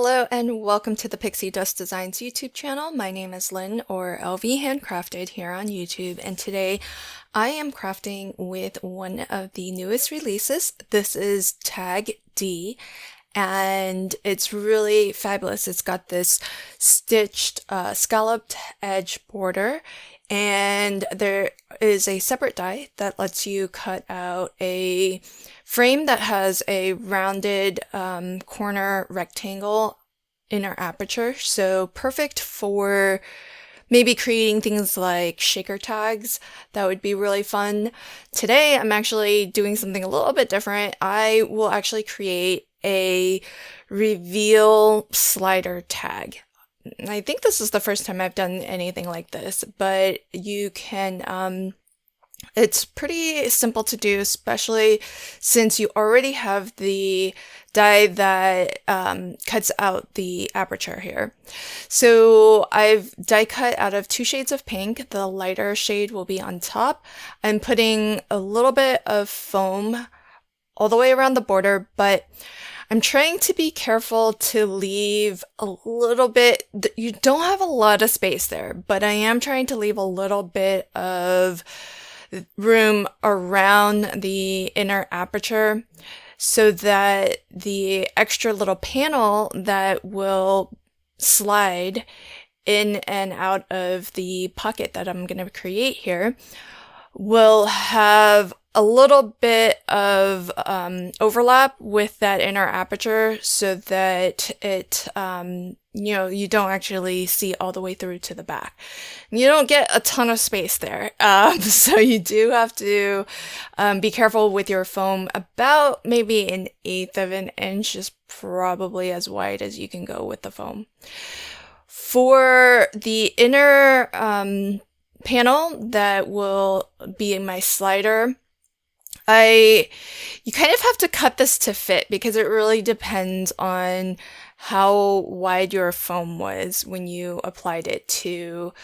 Hello and welcome to the Pixie Dust Designs YouTube channel. My name is Lynn, or LV Handcrafted, here on YouTube, and today I am crafting with one of the newest releases. This is Tag D, and it's really fabulous. It's got this stitched scalloped edge border, and there is a separate die that lets you cut out a frame that has a rounded corner rectangle inner aperture. So perfect for maybe creating things like shaker tags. That would be really fun. Today I'm actually doing something a little bit different. I will actually create a reveal slider tag. I think this is the first time I've done anything like this, but you can it's pretty simple to do, especially since you already have the die that cuts out the aperture here. So I've die cut out of 2 shades of pink. The lighter shade will be on top. I'm putting a little bit of foam all the way around the border, but I'm trying to be careful to leave a little bit. You don't have a lot of space there, but I am trying to leave a little bit of room around the inner aperture so that the extra little panel that will slide in and out of the pocket that I'm going to create here will have a little bit of overlap with that inner aperture so that it, you don't actually see all the way through to the back. You don't get a ton of space there. So you do have to be careful with your foam. About maybe 1/8 of an inch is probably as wide as you can go with the foam. For the inner panel that will be in my slider, you kind of have to cut this to fit because it really depends on how wide your foam was when you applied it to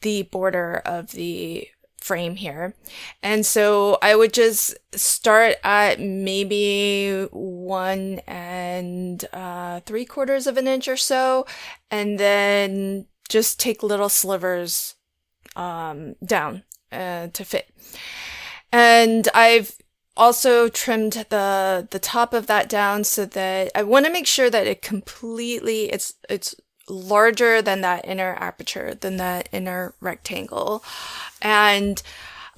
the border of the frame here. And so I would just start at maybe 1 3/4 of an inch or so, and then just take little slivers down to fit. And I've also trimmed the top of that down so that I want to make sure that it's larger than that inner aperture, than that inner rectangle. And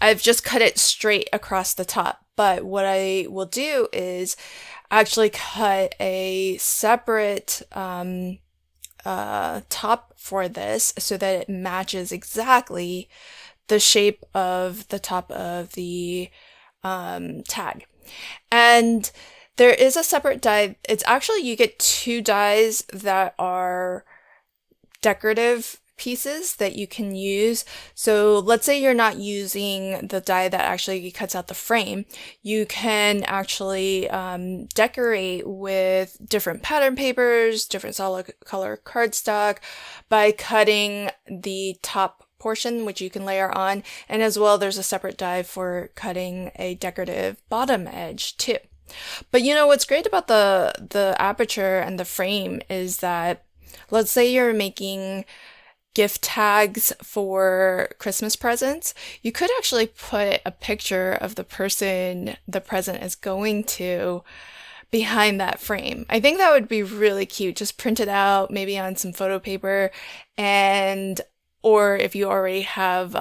I've just cut it straight across the top. But what I will do is actually cut a separate top for this so that it matches exactly the shape of the top of the tag. And there is a separate die. It's actually, you get 2 dies that are decorative pieces that you can use. So let's say you're not using the die that actually cuts out the frame. You can actually decorate with different pattern papers, different solid color cardstock by cutting the top portion, which you can layer on, and as well there's a separate die for cutting a decorative bottom edge too. But you know what's great about the aperture and the frame is that, let's say you're making gift tags for Christmas presents, you could actually put a picture of the person the present is going to behind that frame. I think that would be really cute. Just print it out, maybe on some photo paper, or if you already have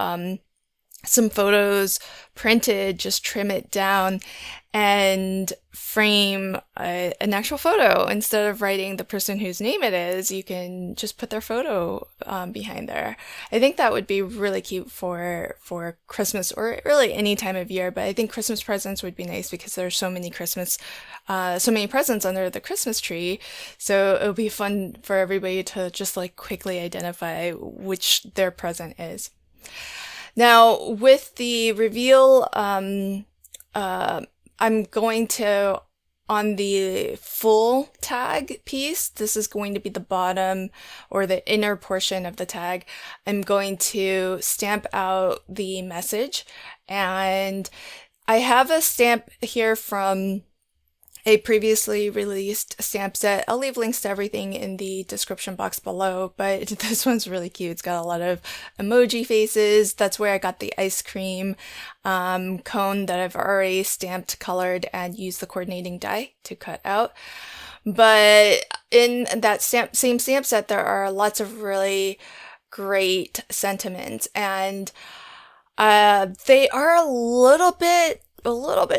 some photos printed, just trim it down and frame an actual photo. Instead of writing the person whose name it is, you can just put their photo behind there. I think that would be really cute for Christmas, or really any time of year, but I think Christmas presents would be nice because there's so many presents under the Christmas tree. So it would be fun for everybody to just like quickly identify which their present is. Now, with the reveal, I'm going to, on the full tag piece, this is going to be the bottom or the inner portion of the tag, I'm going to stamp out the message. And I have a stamp here from a previously released stamp set. I'll leave links to everything in the description box below, but this one's really cute. It's got a lot of emoji faces. That's where I got the ice cream cone that I've already stamped, colored, and used the coordinating die to cut out. But in that same stamp set, there are lots of really great sentiments, and they are a little bit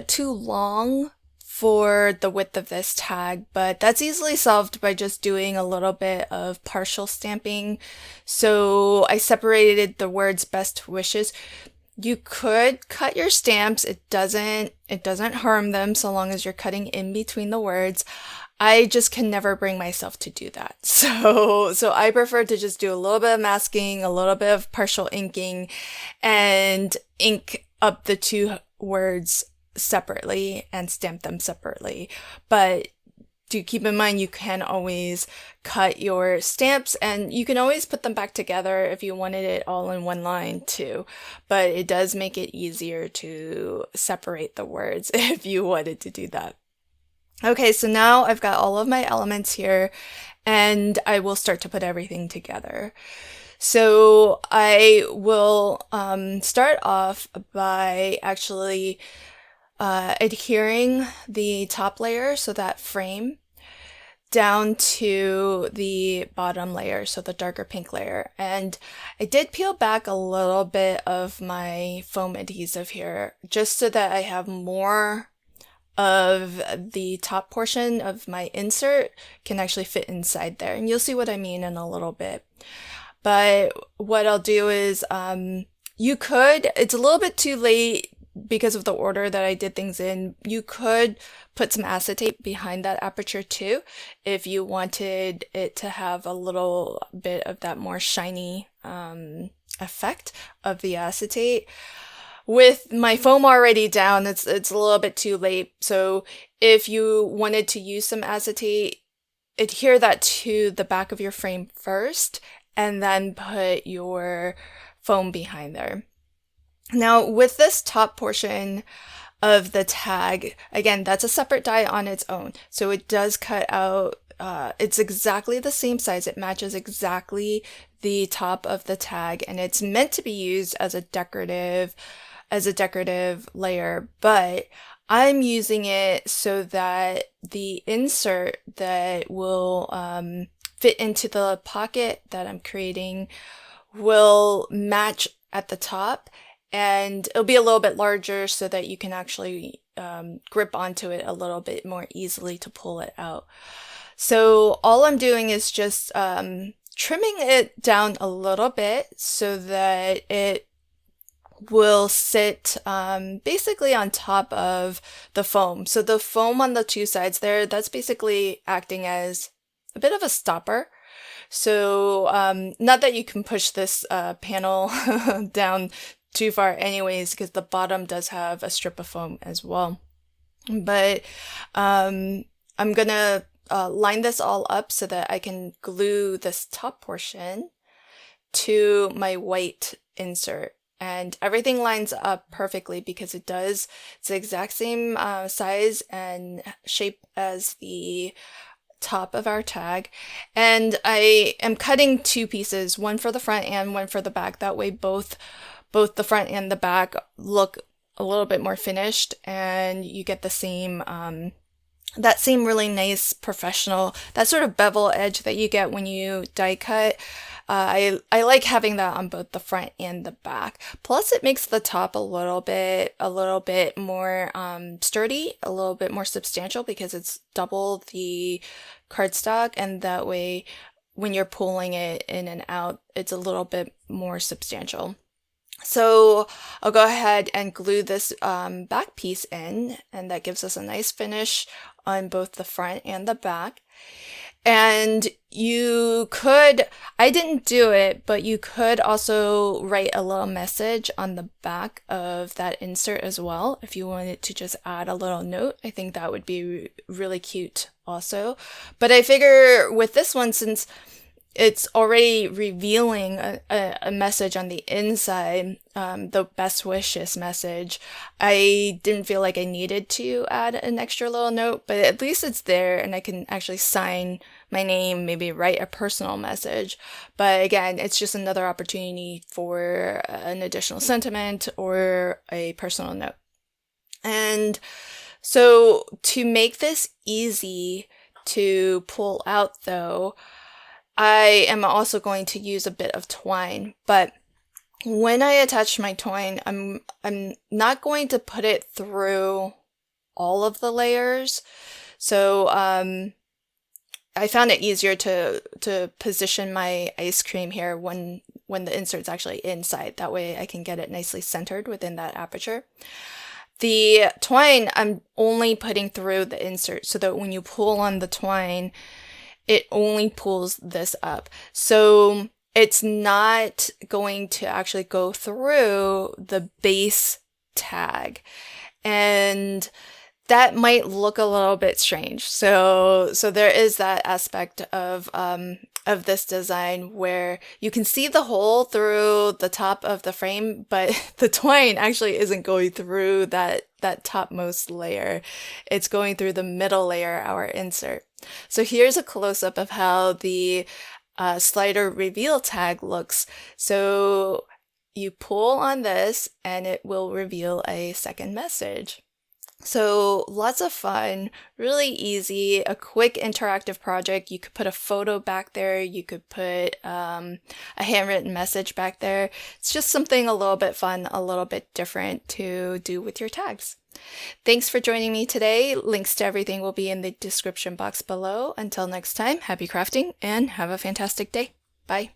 too long for the width of this tag, but that's easily solved by just doing a little bit of partial stamping. So I separated the words best wishes. You could cut your stamps. It doesn't harm them so long as you're cutting in between the words. I just can never bring myself to do that. So I prefer to just do a little bit of masking, a little bit of partial inking, and ink up the two words separately and stamp them separately. But do keep in mind you can always cut your stamps, and you can always put them back together if you wanted it all in one line too. But it does make it easier to separate the words if you wanted to do that. Okay, so now I've got all of my elements here, and I will start to put everything together. So I will start off by actually adhering the top layer, so that frame, down to the bottom layer, so the darker pink layer. And I did peel back a little bit of my foam adhesive here, just so that I have more of the top portion of my insert can actually fit inside there. And you'll see what I mean in a little bit. But what I'll do is, it's a little bit too late because of the order that I did things in. You could put some acetate behind that aperture too, if you wanted it to have a little bit of that more shiny effect of the acetate. With my foam already down, it's a little bit too late. So if you wanted to use some acetate, adhere that to the back of your frame first, and then put your foam behind there. Now, with this top portion of the tag, again, that's a separate die on its own. So it does cut out, it's exactly the same size. It matches exactly the top of the tag, and it's meant to be used as a decorative layer, but I'm using it so that the insert that will fit into the pocket that I'm creating will match at the top, and it'll be a little bit larger so that you can actually grip onto it a little bit more easily to pull it out. So all I'm doing is just trimming it down a little bit so that it will sit basically on top of the foam. So the foam on the two sides there, that's basically acting as a bit of a stopper. So not that you can push this panel down too far anyways, because the bottom does have a strip of foam as well. But I'm gonna line this all up so that I can glue this top portion to my white insert. And everything lines up perfectly because it's the exact same size and shape as the top of our tag. And I am cutting two pieces, one for the front and one for the back. That way both the front and the back look a little bit more finished, and you get the same that same really nice professional, that sort of bevel edge that you get when you die cut. I like having that on both the front and the back. Plus it makes the top a little bit more sturdy, a little bit more substantial, because it's double the cardstock, and that way when you're pulling it in and out, it's a little bit more substantial. So I'll go ahead and glue this back piece in, and that gives us a nice finish on both the front and the back. And you could, I didn't do it, but you could also write a little message on the back of that insert as well if you wanted to just add a little note. I think that would be really cute also. But I figure with this one, since it's already revealing a message on the inside, the best wishes message. I didn't feel like I needed to add an extra little note, but at least it's there and I can actually sign my name, maybe write a personal message. But again, it's just another opportunity for an additional sentiment or a personal note. And so to make this easy to pull out though, I am also going to use a bit of twine, but when I attach my twine, I'm not going to put it through all of the layers. So I found it easier to position my ice cream here when the insert's actually inside. That way I can get it nicely centered within that aperture. The twine I'm only putting through the insert so that when you pull on the twine, it only pulls this up. So it's not going to actually go through the base tag. And that might look a little bit strange. So there is that aspect of this design where you can see the hole through the top of the frame, but the twine actually isn't going through that topmost layer. It's going through the middle layer, our insert. So here's a close-up of how the slider reveal tag looks. So you pull on this and it will reveal a second message. So lots of fun, really easy, a quick interactive project. You could put a photo back there. You could put a handwritten message back there. It's just something a little bit fun, a little bit different to do with your tags. Thanks for joining me today. Links to everything will be in the description box below. Until next time, happy crafting and have a fantastic day. Bye.